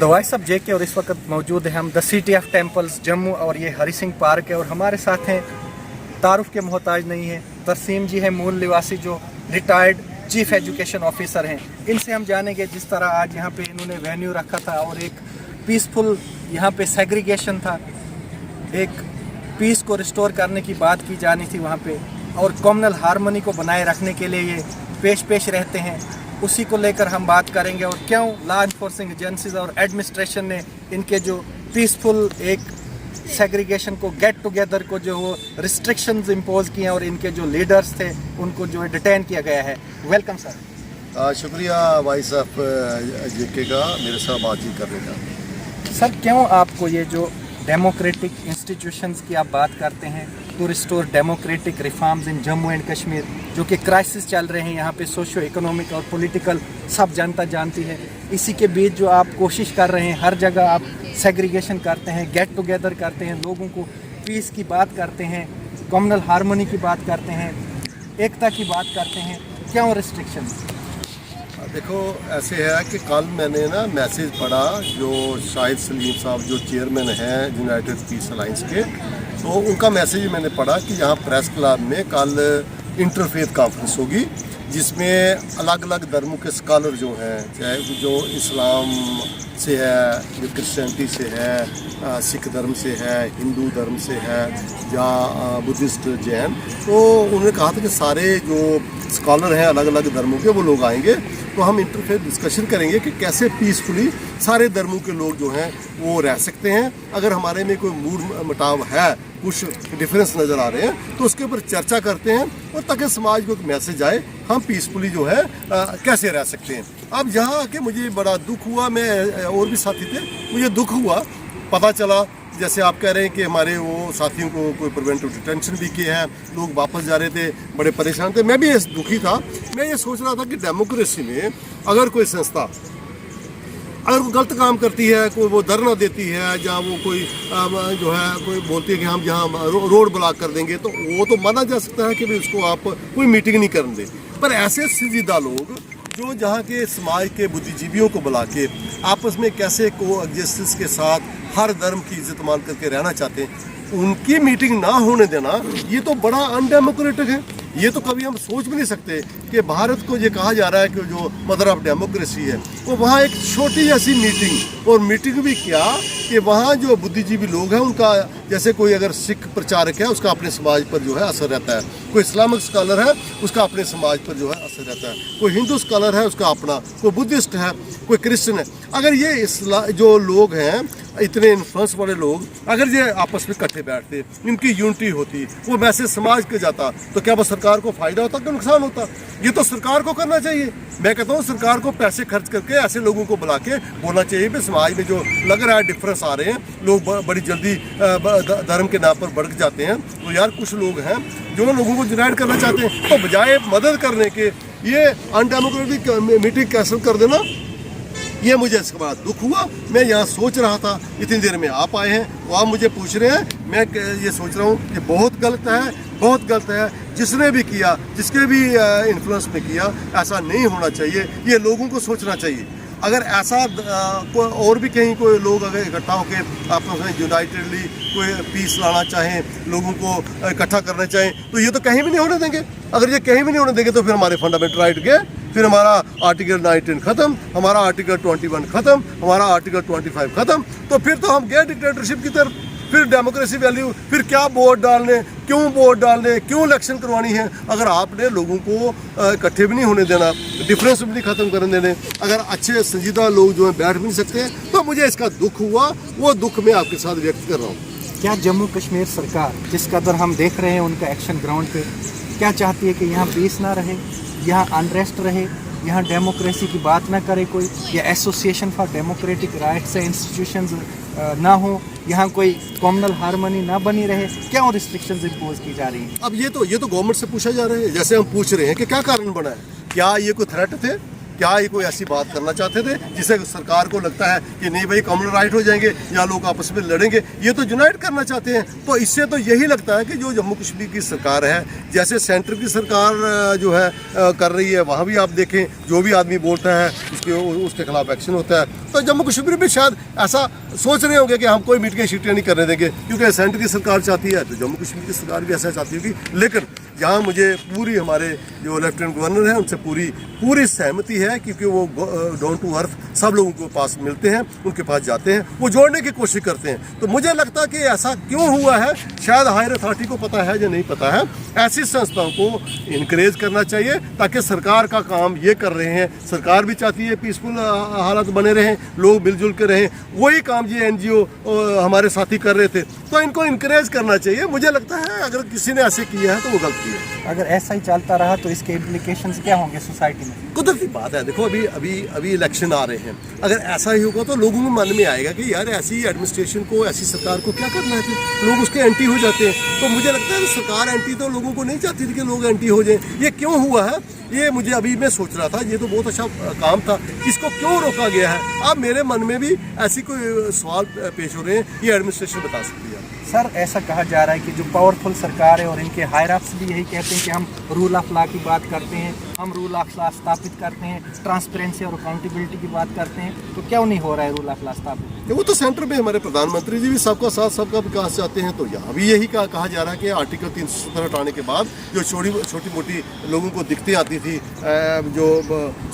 The voice of जेके और इस वक्त मौजूद है हम the city of temples Jammu और ये हरी सिंह पार्क है और हमारे साथ हैं तारुफ के मोहताज नहीं है तरसीम जी है मूल निवासी जो रिटायर्ड चीफ एजुकेशन ऑफिसर हैं। इनसे हम जानेंगे जिस तरह आज यहाँ पे इन्होंने वेन्यू रखा था और एक पीसफुल यहाँ पे सेग्रीगेशन था, एक पीस को रिस्टोर करने की बात की जानी थी वहाँ पे और कम्युनल हार्मनी को बनाए रखने के लिए ये पेश रहते हैं, उसी को लेकर हम बात करेंगे और क्यों लॉ इन्फोर्सिंग एजेंसीज और एडमिनिस्ट्रेशन ने इनके जो पीसफुल एक सेग्रीगेशन को गेट टुगेदर को जो वो रिस्ट्रिक्शंस इम्पोज किए हैं और इनके जो लीडर्स थे उनको जो डिटेन किया गया है। Welcome sir. शुक्रिया वॉइस ऑफ जेके का मेरे साथ बातचीत करने का। सर क्यों आपको ये जो डेमोक्रेटिक इंस्टीट्यूशंस की आप बात करते हैं to restore democratic reforms in Jammu and Kashmir जो कि क्राइसिस चल रहे हैं यहाँ पे सोशो इकोनॉमिक और पॉलिटिकल सब जनता जानती है, इसी के बीच जो आप कोशिश कर रहे हैं हर जगह आप सेग्रीगेशन करते हैं, गेट टुगेदर करते हैं, लोगों को पीस की बात करते हैं, कम्युनल हार्मनी की बात करते हैं, एकता की बात करते हैं, क्यों रिस्ट्रिक्शन? देखो ऐसे है कि कल मैंने ना मैसेज पढ़ा जो शाहिद सलीम साहब जो चेयरमैन हैं यूनाइटेड पीस अलायंस के, तो उनका मैसेज मैंने पढ़ा कि यहाँ प्रेस क्लब में कल इंटरफेथ कॉन्फ्रेंस होगी जिसमें अलग अलग धर्मों के स्कॉलर जो हैं, चाहे जो इस्लाम से है, जो क्रिश्चियनिटी से है, सिख धर्म से है, हिंदू धर्म से है या बुद्धिस्ट जैन, तो उन्होंने कहा था कि सारे जो स्कॉलर हैं अलग अलग धर्मों के वो लोग आएंगे, तो हम इंटरफेथ डिस्कशन करेंगे कि कैसे पीसफुली सारे धर्मों के लोग जो हैं वो रह सकते हैं। अगर हमारे में कोई मूड मटाव है, कुछ डिफरेंस नज़र आ रहे हैं तो उसके ऊपर चर्चा करते हैं और ताकि समाज को एक मैसेज आए हम पीसफुली जो है कैसे रह सकते हैं। अब यहाँ आके मुझे बड़ा दुख हुआ, मैं और भी साथी थे, मुझे दुख हुआ, पता चला जैसे आप कह रहे हैं कि हमारे वो साथियों को कोई प्रिवेंटिव डिटेंशन भी किए हैं, लोग वापस जा रहे थे, बड़े परेशान थे, मैं भी दुखी था। मैं ये सोच रहा था कि डेमोक्रेसी में अगर कोई संस्था अगर वो गलत काम करती है, कोई वो धरना देती है, जहाँ वो कोई जो है कोई बोलती है कि हम जहाँ रोड ब्लॉक कर देंगे, तो वो तो माना जा सकता है कि भाई उसको आप कोई मीटिंग नहीं करने दें। पर ऐसे संजीदा लोग जो जहाँ के समाज के बुद्धिजीवियों को बुला के आपस में कैसे को एग्जिस्टेंस के साथ हर धर्म की इज्जत मान करके रहना चाहते हैं, उनकी मीटिंग ना होने देना ये तो बड़ा अनडेमोक्रेटिक है। ये तो कभी हम सोच भी नहीं सकते कि भारत को ये कहा जा रहा है कि जो मदर ऑफ डेमोक्रेसी है, वो वहाँ एक छोटी ऐसी मीटिंग, और मीटिंग भी क्या कि वहाँ जो बुद्धिजीवी लोग हैं उनका, जैसे कोई अगर सिख प्रचारक है उसका अपने समाज पर जो है असर रहता है, कोई इस्लामिक स्कॉलर है उसका अपने समाज पर जो है असर रहता है, कोई हिंदू स्कॉलर है उसका अपना, कोई बुद्धिस्ट है, कोई क्रिश्चियन है। अगर ये जो लोग हैं इतने इन्फ्लुएंस वाले लोग अगर ये आपस में इकट्ठे बैठते, इनकी यूनिटी होती, वो मैसेज समाज के जाता, तो क्या वो सरकार को फायदा होता कि नुकसान होता? ये तो सरकार को करना चाहिए। मैं कहता हूँ सरकार को पैसे खर्च करके ऐसे लोगों को बुला के बोलना चाहिए कि समाज में जो लग रहा है डिफरेंस आ रहे हैं, लोग बड़ी जल्दी धर्म के नाम पर भड़क जाते हैं, तो यार कुछ लोग हैं जो लोगों को यूनाइट करना चाहते हैं, तो बजाय मदद करने के ये अनडेमोक्रेटिक मीटिंग कैंसिल कर देना, ये मुझे इसके बाद दुख हुआ। मैं यहाँ सोच रहा था, इतनी देर में आप आए हैं, वो आप मुझे पूछ रहे हैं, मैं ये सोच रहा हूँ कि बहुत गलत है, बहुत गलत है। जिसने भी किया, जिसके भी इन्फ्लुएंस में किया, ऐसा नहीं होना चाहिए, ये लोगों को सोचना चाहिए। अगर ऐसा और भी कहीं कोई लोग अगर इकट्ठा होकर आपस में यूनाइटेडली कोई पीस लाना चाहें, लोगों को इकट्ठा करना चाहें, तो ये तो कहीं भी नहीं होने देंगे। अगर ये कहीं भी नहीं होने देंगे तो फिर हमारे फंडामेंटल राइट गए, फिर हमारा आर्टिकल 19 ख़त्म, हमारा आर्टिकल 21 ख़त्म, हमारा आर्टिकल 25 ख़त्म, तो फिर तो हम गए डिक्टेटरशिप की तरफ। फिर डेमोक्रेसी वैल्यू, फिर क्या वोट डालने, क्यों वोट डालने, क्यों इलेक्शन करवानी है? अगर आपने लोगों को इकट्ठे भी नहीं होने देना, डिफरेंस भी नहीं ख़त्म करने देने, अगर अच्छे संजीदा लोग जो हैं बैठ भी नहीं सकते, तो मुझे इसका दुख हुआ। वो दुख मैं आपके साथ व्यक्त कर रहा हूँ। क्या जम्मू कश्मीर सरकार जिस कदर हम देख रहे हैं उनका एक्शन ग्राउंड पे, क्या चाहती है कि यहाँ पीस ना रहे, यहाँ अनरेस्ट रहे, यहाँ डेमोक्रेसी की बात ना करे कोई, या एसोसिएशन फॉर डेमोक्रेटिक राइट्स से इंस्टीट्यूशंस ना हो, यहाँ कोई कम्युनल हार्मनी ना बनी रहे? क्यों रिस्ट्रिक्शंस इम्पोज की जा रही हैं? अब ये तो गवर्नमेंट से पूछा जा रहा है, जैसे हम पूछ रहे हैं कि क्या कारण बना है, क्या ये कोई थ्रेट थे, क्या ये कोई ऐसी बात करना चाहते थे जिसे सरकार को लगता है कि नहीं भाई कॉमन राइट हो जाएंगे या लोग आपस में लड़ेंगे? ये तो यूनाइट करना चाहते हैं। तो इससे तो यही लगता है कि जो जम्मू कश्मीर की सरकार है, जैसे सेंटर की सरकार जो है कर रही है, वहाँ भी आप देखें जो भी आदमी बोलता है उसके खिलाफ एक्शन होता है। तो जम्मू कश्मीर भी शायद ऐसा सोच रहे होंगे कि हम कोई मीटिंग शीटें नहीं करने देंगे, क्योंकि सेंटर की सरकार चाहती है तो जम्मू कश्मीर की सरकार भी ऐसा चाहती होगी। लेकिन यहाँ मुझे पूरी हमारे जो लेफ्टिनेंट गवर्नर हैं उनसे पूरी सहमति है, क्योंकि वो डाउन टू अर्थ सब लोगों के पास मिलते हैं, उनके पास जाते हैं, वो जोड़ने की कोशिश करते हैं। तो मुझे लगता है कि ऐसा क्यों हुआ है, शायद हायर अथॉरिटी को पता है या नहीं पता है। ऐसी संस्थाओं को इनकरेज करना चाहिए, ताकि सरकार का काम ये कर रहे हैं, सरकार भी चाहती है पीसफुल हालात बने रहें, लोग मिलजुल के रहें, वही काम ये एनजीओ हमारे साथी कर रहे थे। तो इनको इनकरेज करना चाहिए। मुझे लगता है अगर किसी ने ऐसे किया है तो वो गलती है। अगर ऐसा ही चलता रहा तो इसके इम्प्लीकेशंस क्या होंगे सोसाइटी में? कुदरती बात है। देखो अभी इलेक्शन आ रहे हैं, अगर ऐसा ही होगा तो लोगों के मन में आएगा कि यार ऐसी एडमिनिस्ट्रेशन को, ऐसी सरकार को क्या करना है, लोग उसके एंटी हो जाते हैं। तो मुझे लगता है सरकार एंटी तो लोगों को नहीं चाहती थी कि लोग एंटी हो जाएं। ये क्यों हुआ है, ये मुझे अभी मैं सोच रहा था, ये तो बहुत अच्छा काम था, इसको क्यों रोका गया है? अब मेरे मन में भी ऐसी कोई सवाल पेश हो रहे हैं, ये एडमिनिस्ट्रेशन बता सकती है। सर, ऐसा कहा जा रहा है कि जो पावरफुल सरकार है और इनके हायर अप्स भी यही कहते हैं कि हम रूल ऑफ लॉ की बात करते हैं, हम रूल ऑफ लॉ स्थापित करते हैं, ट्रांसपेरेंसी और अकाउंटेबिलिटी की बात करते हैं, तो क्यों नहीं हो रहा है रूल ऑफ लॉ स्थापित? वो तो सेंटर में हमारे प्रधानमंत्री जी भी सबका साथ सबका विकास चाहते हैं। तो यहाँ भी यही कहा जा रहा है कि आर्टिकल 370 हटाने के बाद जो छोटी मोटी लोगों को दिक्कतें आती थी, जो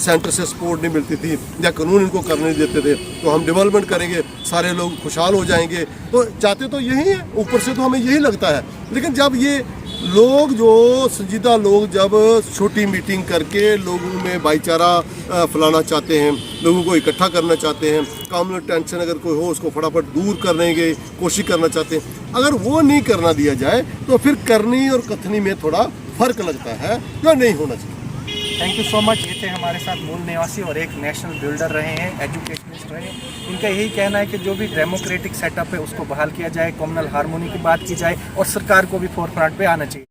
सेंटर से सपोर्ट नहीं मिलती थी या कानून इनको करने नहीं देते थे, तो हम डेवलपमेंट करेंगे, सारे लोग खुशहाल हो जाएंगे। तो चाहते तो यही है, ऊपर से तो हमें यही लगता है। लेकिन जब ये लोग, जो संजीदा लोग, जब छोटी मीटिंग करके लोगों में भाईचारा फैलाना चाहते हैं, लोगों को इकट्ठा करना चाहते हैं, कॉमन टेंशन अगर कोई हो उसको फटाफट दूर करने की कोशिश करना चाहते हैं, अगर वो नहीं करना दिया जाए तो फिर करनी और कथनी में थोड़ा फर्क लगता है, जो नहीं होना चाहिए। Thank you so much. ये थे हमारे साथ मूल निवासी और एक नेशनल बिल्डर रहे हैं, एजुकेशनिस्ट रहे हैं। इनका यही कहना है कि जो भी डेमोक्रेटिक सेटअप है उसको बहाल किया जाए, कम्युनल हार्मोनी की बात की जाए और सरकार को भी फोरफ्रंट पे आना चाहिए।